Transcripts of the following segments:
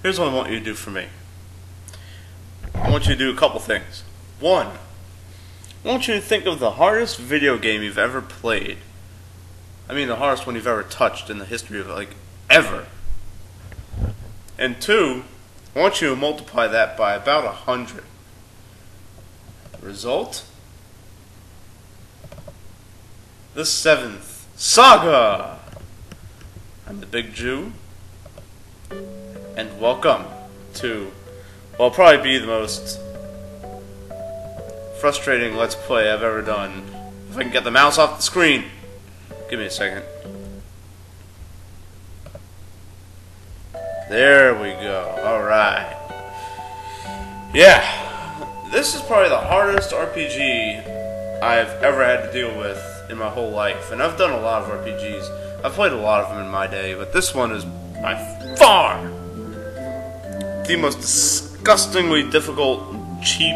Here's what I want you to do for me. I want you to do a couple things. One, I want you to think of the hardest video game you've ever played. I mean the hardest one you've ever touched in the history of it, like, ever. And two, I want you to multiply that by about 100. Result? The 7th Saga! I'm the Big Jew, and welcome to, well, probably be the most frustrating Let's Play I've ever done. If I can get the mouse off the screen. Give me a second. There we go. Alright. Yeah. This is probably the hardest RPG I've ever had to deal with in my whole life. And I've done a lot of RPGs. I've played a lot of them in my day, but this one is by far the most disgustingly difficult, cheap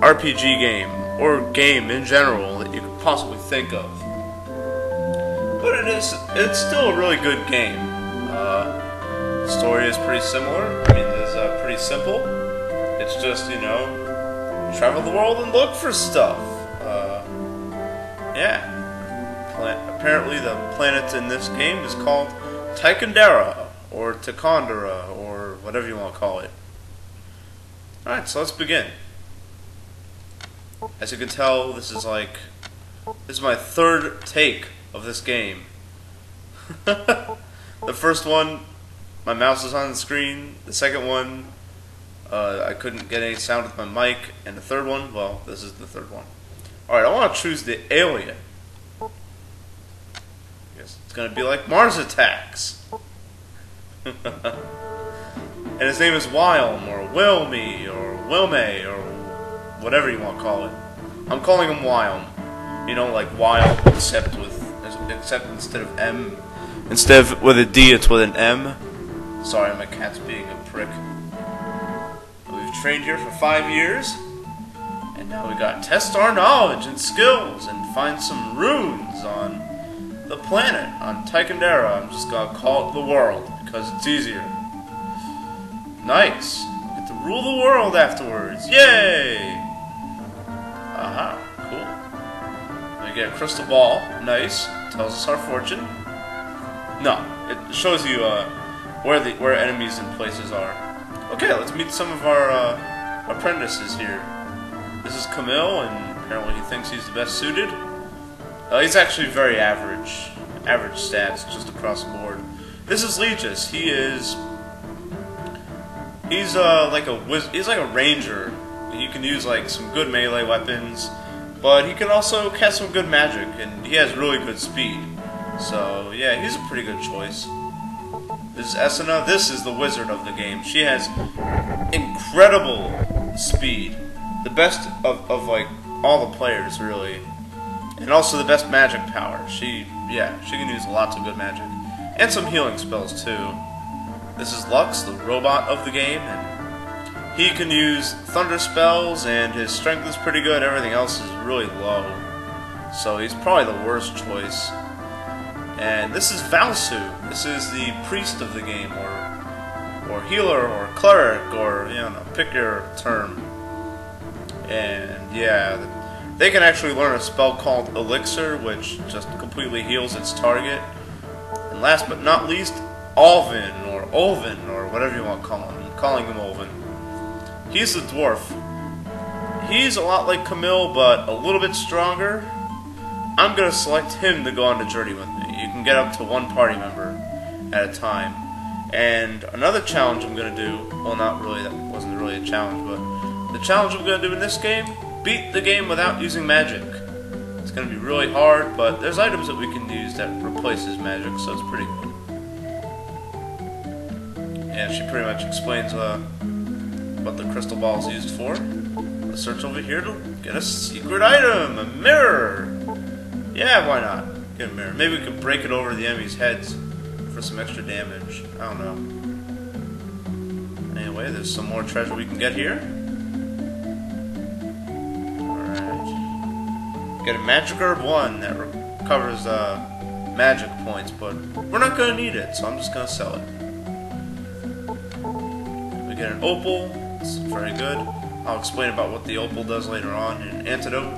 RPG game, or game in general, that you could possibly think of. But it's still a really good game. The story is pretty similar. I mean, it's pretty simple. It's just, you know, travel the world and look for stuff. Yeah. Apparently the planet in this game is called Ticandera, or Ticandera, or whatever you want to call it. Alright, so let's begin. As you can tell, this is my third take of this game. The first one, my mouse was on the screen. The second one, I couldn't get any sound with my mic. And the third one, well, this is the third one. Alright, I want to choose the alien. Guess it's going to be like Mars Attacks. And his name is Wilm, or Wilmy, or Wilme, or whatever you want to call it. I'm calling him Wilm. You know, like wild, except instead of M. Instead of with a D, it's with an M. Sorry, my cat's being a prick. We've trained here for 5 years. And now we gotta test our knowledge and skills and find some runes on the planet, on Ticandera. I'm just gonna call it the world, because it's easier. Nice. We get to rule the world afterwards. Yay! Aha, cool. We get a crystal ball. Nice. Tells us our fortune. No, it shows you where enemies and places are. Okay, let's meet some of our apprentices here. This is Camille, and apparently he thinks he's the best suited. He's actually very average. Average stats, just across the board. This is Legis. He's like a ranger. He can use like some good melee weapons, but he can also cast some good magic, and he has really good speed. So yeah, he's a pretty good choice. This is Esena. This is the wizard of the game. She has incredible speed. The best of like all the players, really, and also the best magic power. She can use lots of good magic and some healing spells too. This is Lux, the robot of the game, and he can use thunder spells, and his strength is pretty good. Everything else is really low, so he's probably the worst choice. And this is Valsu. This is the priest of the game, or healer, or cleric, or you know, pick your term. And yeah, they can actually learn a spell called Elixir, which just completely heals its target. And last but not least, Olvin, or whatever you want to call him. I'm calling him Olvin. He's the dwarf. He's a lot like Camille, but a little bit stronger. I'm going to select him to go on the journey with me. You can get up to one party member at a time. And another challenge I'm going to do, well, not really, that wasn't really a challenge, but the challenge I'm going to do in this game, beat the game without using magic. It's going to be really hard, but there's items that we can use that replaces magic, so it's pretty good. And she pretty much explains what the crystal ball is used for. Let's search over here to get a secret item, a mirror. Yeah, why not? Get a mirror. Maybe we could break it over the enemy's heads for some extra damage. I don't know. Anyway, there's some more treasure we can get here. Get a magic herb 1 that recovers magic points, but we're not going to need it, so I'm just going to sell it. get an opal. It's very good. I'll explain about what the opal does later on in Antidote.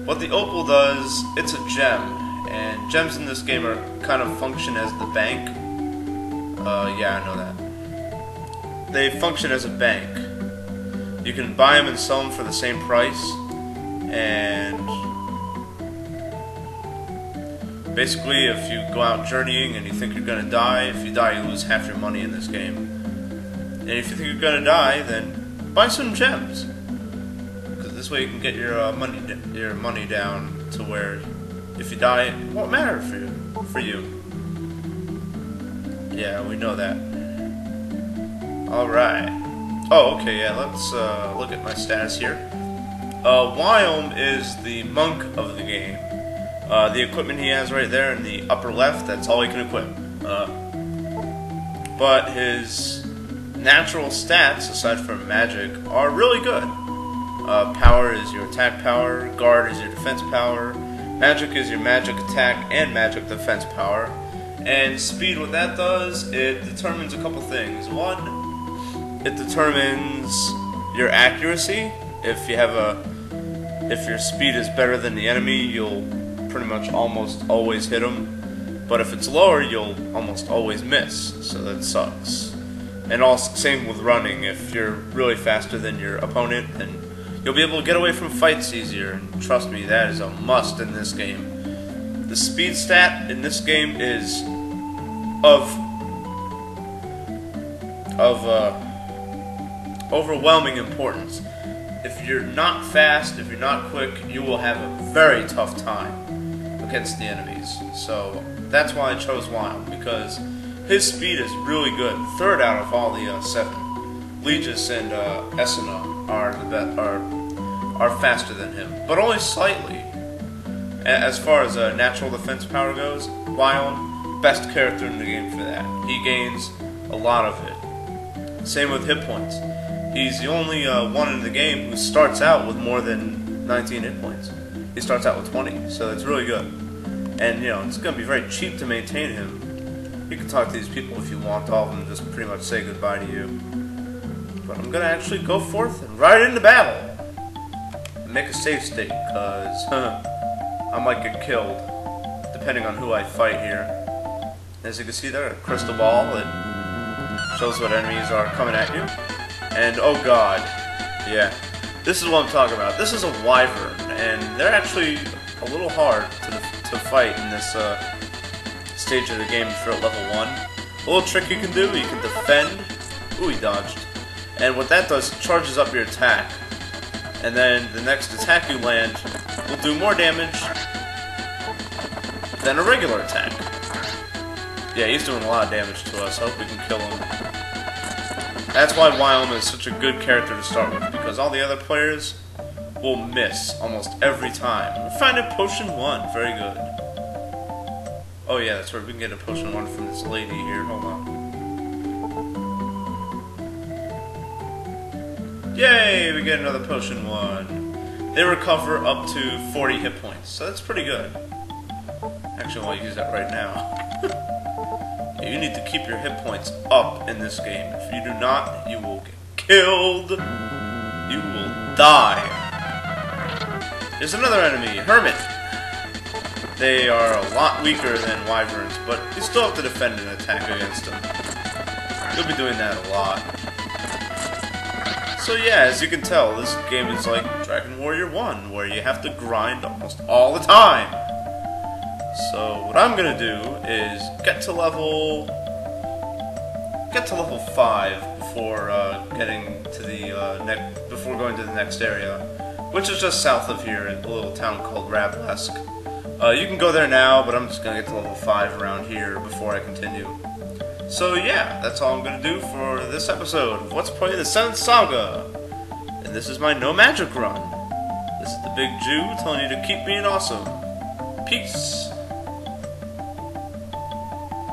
What the opal does, it's a gem, and gems in this game are kind of function as the bank. Yeah, I know that. They function as a bank. You can buy them and sell them for the same price, and basically if you go out journeying and you think you're gonna die, if you die you lose half your money in this game. And if you think you're gonna die, then buy some gems. Because this way you can get your money down to where if you die, it won't matter for you. Yeah, we know that. Alright. Oh, okay, yeah, let's look at my status here. Wyom is the monk of the game. The equipment he has right there in the upper left, that's all he can equip. But his natural stats, aside from magic, are really good. Power is your attack power, guard is your defense power, magic is your magic attack and magic defense power, and speed, what that does, it determines a couple things. One, it determines your accuracy. If your speed is better than the enemy, you'll pretty much almost always hit them. But if it's lower, you'll almost always miss, so that sucks. And also, same with running. If you're really faster than your opponent, then you'll be able to get away from fights easier, and trust me, that is a must in this game. The speed stat in this game is of overwhelming importance. If you're not fast, if you're not quick, you will have a very tough time against the enemies. So that's why I chose Wyom, because his speed is really good. Third out of all the 7. Legis and Esuna are faster than him, but only slightly. As far as natural defense power goes, Wyom, best character in the game for that. He gains a lot of it. Same with hit points. He's the only one in the game who starts out with more than 19 hit points. He starts out with 20, so that's really good. And, you know, it's going to be very cheap to maintain him. You can talk to these people if you want, all of them just pretty much say goodbye to you. But I'm going to actually go forth and ride into battle. And make a save state, because I might get killed, depending on who I fight here. As you can see there, a crystal ball that shows what enemies are coming at you. And oh god, yeah, this is what I'm talking about. This is a wyvern, and they're actually a little hard to fight in this stage of the game if you're at level 1. A little trick you can do, you can defend. Ooh, he dodged. And what that does, it charges up your attack. And then the next attack you land will do more damage than a regular attack. Yeah, he's doing a lot of damage to us. I hope we can kill him. That's why Wyom is such a good character to start with, because all the other players will miss almost every time. We find a potion 1, very good. Oh yeah, that's right, we can get a potion 1 from this lady here, hold on. Yay, we get another potion 1. They recover up to 40 hit points, so that's pretty good. Actually, I'll use that right now. You need to keep your hit points up in this game. If you do not, you will get killed. You will die. There's another enemy, Hermit. They are a lot weaker than wyverns, but you still have to defend and attack against them. You'll be doing that a lot. So yeah, as you can tell, this game is like Dragon Warrior 1, where you have to grind almost all the time. So what I'm gonna do is get to level 5 before getting to the before going to the next area, which is just south of here in a little town called Rablesk. You can go there now, but I'm just gonna get to level 5 around here before I continue. So yeah, that's all I'm gonna do for this episode of Let's Play the 7th Saga. And this is my no magic run. This is the Big Jew telling you to keep being awesome. Peace.